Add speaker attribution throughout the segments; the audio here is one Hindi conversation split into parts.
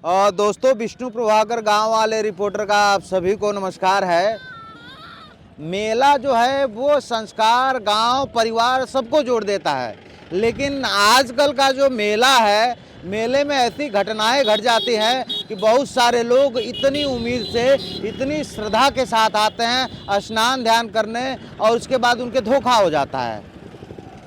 Speaker 1: और दोस्तों, विष्णु प्रभाकर गांव वाले रिपोर्टर का आप सभी को नमस्कार है। मेला जो है वो संस्कार, गांव, परिवार सबको जोड़ देता है, लेकिन आजकल का जो मेला है, मेले में ऐसी घटनाएं घट जाती हैं कि बहुत सारे लोग इतनी उम्मीद से, इतनी श्रद्धा के साथ आते हैं स्नान ध्यान करने, और उसके बाद उनके धोखा हो जाता है।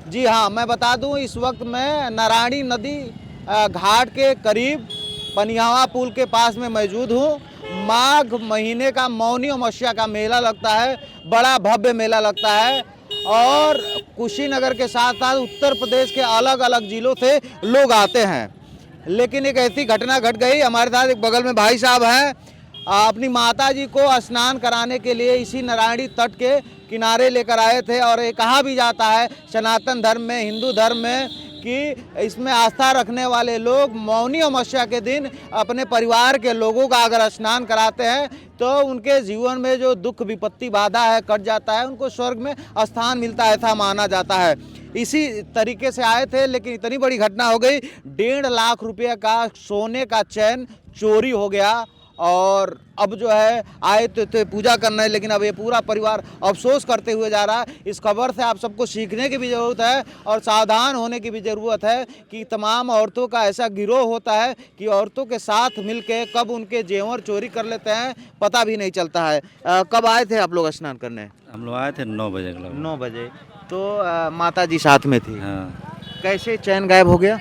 Speaker 1: जी हाँ, मैं बता दूं, इस वक्त मैं नारायणी नदी घाट के करीब पनियावा पुल के पास में मौजूद हूँ। माघ महीने का मौनी अमावस्या का मेला लगता है, बड़ा भव्य मेला लगता है, और कुशीनगर के साथ साथ उत्तर प्रदेश के अलग अलग जिलों से लोग आते हैं। लेकिन एक ऐसी घटना घट गई, हमारे साथ एक बगल में भाई साहब हैं, अपनी माता जी को स्नान कराने के लिए इसी नारायणी तट के किनारे लेकर आए थे। और ये कहा भी जाता है सनातन धर्म में, हिंदू धर्म में, कि इसमें आस्था रखने वाले लोग मौनी अमावस्या के दिन अपने परिवार के लोगों का अगर स्नान कराते हैं तो उनके जीवन में जो दुख विपत्ति बाधा है कट जाता है, उनको स्वर्ग में स्थान मिलता है, ऐसा माना जाता है। इसी तरीके से आए थे, लेकिन इतनी बड़ी घटना हो गई, 1.5 लाख रुपये का सोने का चैन चोरी हो गया। और अब जो है आए तो पूजा करना है, लेकिन अब ये पूरा परिवार अफसोस करते हुए जा रहा है। इस खबर से आप सबको सीखने की भी ज़रूरत है और सावधान होने की भी ज़रूरत है कि तमाम औरतों का ऐसा गिरोह होता है कि औरतों के साथ मिलके कब उनके जेवर चोरी कर लेते हैं पता भी नहीं चलता है। कब आए थे आप लोग स्नान करने?
Speaker 2: हम लोग आए थे 9 बजे के लगभग।
Speaker 1: 9 बजे। तो माता जी साथ में थी।
Speaker 2: हाँ,
Speaker 1: कैसे चैन गायब हो गया?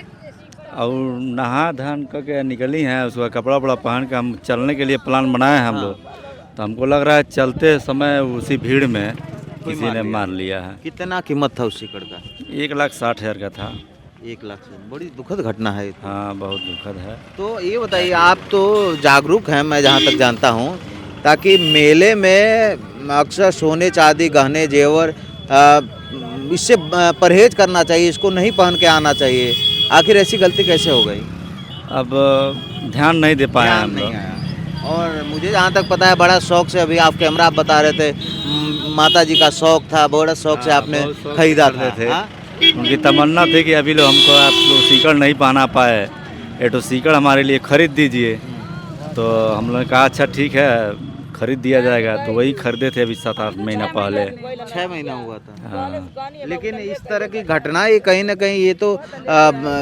Speaker 2: और नहा धान करके निकली हैं, उसका कपड़ा वपड़ा पहन के हम चलने के लिए प्लान बनाए हैं हम लोग। तो हमको लग रहा है चलते समय उसी भीड़ में किसी ने मार लिया है।
Speaker 1: कितना कीमत था उस सिकड़ का?
Speaker 2: 1,60,000 का था।
Speaker 1: 1 लाख से बड़ी दुखद घटना है।
Speaker 2: हाँ, बहुत दुखद है।
Speaker 1: तो ये बताइए, आप तो जागरूक हैं, मैं जहाँ तक जानता हूँ, ताकि मेले में अक्सर सोने चांदी गहने जेवर इससे परहेज करना चाहिए, इसको नहीं पहन के आना चाहिए। आखिर ऐसी गलती कैसे हो गई?
Speaker 2: अब ध्यान नहीं दे पाए हम
Speaker 1: नहीं
Speaker 2: लोग।
Speaker 1: आया। और मुझे जहाँ तक पता है बड़ा शौक से, अभी आप कैमरा आप बता रहे थे, माता जी का शौक था, बड़ा शौक से आपने खरीदा थे।
Speaker 2: उनकी तमन्ना थी कि अभी लोग हमको आप लोग सीकड़ नहीं पहना पाए, ये तो सीकड़ हमारे लिए खरीद दीजिए। तो हम लोगों ने कहा अच्छा ठीक है, खरीद दिया जाएगा। तो वही खरीदे थे अभी 7-8 महीना पहले।
Speaker 1: 6 महीना हुआ था।
Speaker 2: हाँ।
Speaker 1: लेकिन इस तरह की घटना ये कहीं ना कहीं ये तो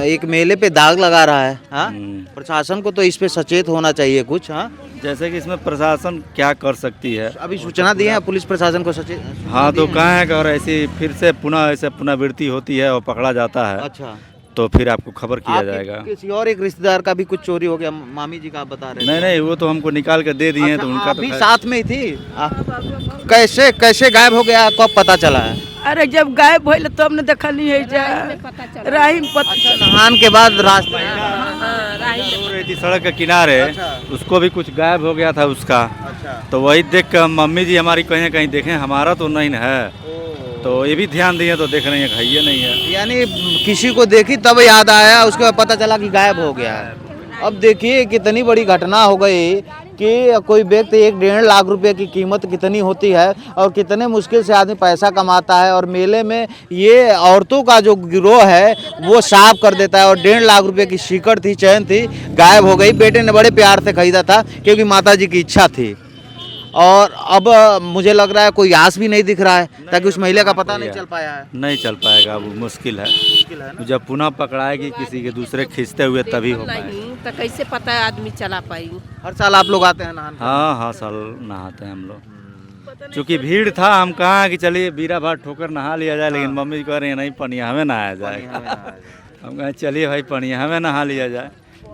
Speaker 1: एक मेले पे दाग लगा रहा है। हाँ, प्रशासन को तो इस पे सचेत होना चाहिए कुछ। हाँ,
Speaker 2: जैसे कि इसमें प्रशासन क्या कर सकती है।
Speaker 1: अभी सूचना दी है पुलिस प्रशासन को सचेत?
Speaker 2: हाँ, तो कहाँ है कि अगर ऐसी फिर से ऐसे पुनरावृत्ति होती है और पकड़ा जाता है,
Speaker 1: अच्छा,
Speaker 2: तो फिर आपको खबर किया जाएगा।
Speaker 1: किसी और एक रिश्तेदार का भी कुछ चोरी हो गया, मामी जी का आप बता रहे थे।
Speaker 2: नहीं, वो तो हमको निकाल के दे दिए हैं। तो उनका तो
Speaker 1: भी साथ में ही थी। कैसे गायब हो गया, कब पता चला है?
Speaker 3: अरे जब गायब होइल तो हमने देखा नहीं है राही में पता चला।
Speaker 1: नहान के बाद रास्ते
Speaker 2: हो रही थी सड़क के किनारे, उसको भी कुछ गायब हो गया था उसका। तो वही देख कर मम्मी जी हमारी कहीं ना कहीं देखें, हमारा तो नहीं है, तो ये भी ध्यान दिए तो देख रही है खाइए नहीं है।
Speaker 1: यानी किसी को देखी तब याद आया, उसके बाद पता चला कि गायब हो गया है। अब देखिए कितनी बड़ी घटना हो गई कि कोई व्यक्ति 1.5 लाख रुपए की कीमत कितनी होती है और कितने मुश्किल से आदमी पैसा कमाता है, और मेले में ये औरतों का जो गिरोह है वो साफ कर देता है। और 1.5 लाख रुपए की सिकड़ थी, चैन थी, गायब हो गई। बेटे ने बड़े प्यार से खरीदा था क्योंकि माता जी की इच्छा थी। और अब मुझे लग रहा है कोई आस भी नहीं दिख रहा है, ताकि उस महिला का पता नहीं चल पाया है।
Speaker 2: नहीं चल पाएगा, वो मुश्किल है। जब पुनः पकड़ाएगी किसी के दूसरे खींचते हुए तभी हो पाएगा।
Speaker 3: तो कैसे पता है आदमी चला पाई?
Speaker 1: हर साल आप लोग आते हैं नहाने?
Speaker 2: हाँ, साल नहाते हैं हम लोग। चूँकि भीड़ था, हम कहा कि चलिए बीरा भाट ठोकर नहा लिया जाए, लेकिन मम्मी कह रही है नहीं, पनिया हमें नहाया जाएगा। हम कहें चलिए भाई पनिया हमें नहा लिया जाए,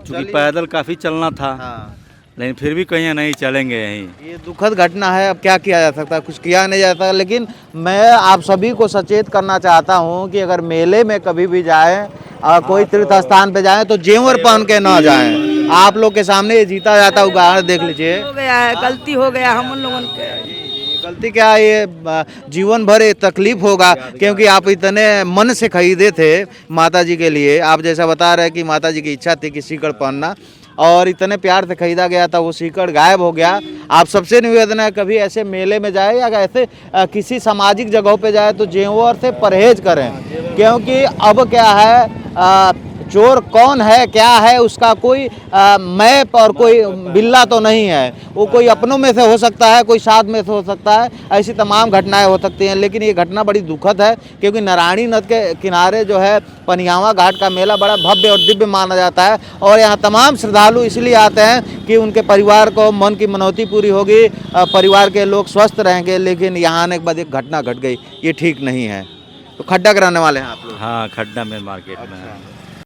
Speaker 2: चूँकि पैदल काफ़ी चलना था। लेकिन फिर भी कहीं नहीं चलेंगे यहीं।
Speaker 1: ये दुखद घटना है, अब क्या किया जा सकता है? कुछ किया नहीं जाता। लेकिन मैं आप सभी को सचेत करना चाहता हूँ कि अगर मेले में कभी भी जाएं और कोई तीर्थ स्थान पे जाएं तो जेवर पहन के ना जाएं। आप लोग के सामने ये जीता जाता उदाहरण देख लीजिए।
Speaker 3: हो गया है, गलती हो गया हम लोगों के।
Speaker 1: गलती क्या है, ये जीवन भर ये तकलीफ होगा, क्योंकि आप इतने मन से खरीदे थे माता जी के लिए। आप जैसा बता रहे हैं कि माता जी की इच्छा थी कि सिकड़ पहनना, और इतने प्यार से खरीदा गया था, वो सिकड़ गायब हो गया। आप सबसे निवेदन है, कभी ऐसे मेले में जाए या ऐसे किसी सामाजिक जगहों पे जाए तो जेवर से परहेज करें, क्योंकि अब क्या है चोर कौन है क्या है उसका कोई मैप और कोई बिल्ला तो नहीं है। वो कोई अपनों में से हो सकता है, कोई साथ में से हो सकता है, ऐसी तमाम घटनाएं हो सकती हैं। लेकिन ये घटना बड़ी दुखद है क्योंकि नारायणी नद के किनारे जो है पनियावा घाट का मेला बड़ा भव्य और दिव्य माना जाता है और यहाँ तमाम श्रद्धालु इसलिए आते हैं कि उनके परिवार को मन की मनौती पूरी होगी, परिवार के लोग स्वस्थ रहेंगे। लेकिन यहाँ आने के बाद एक घटना घट गई, ये ठीक नहीं है। तो खड्डा कराने वाले हैं आप लोग?
Speaker 2: हाँ, खड्डा में मार्केट में है।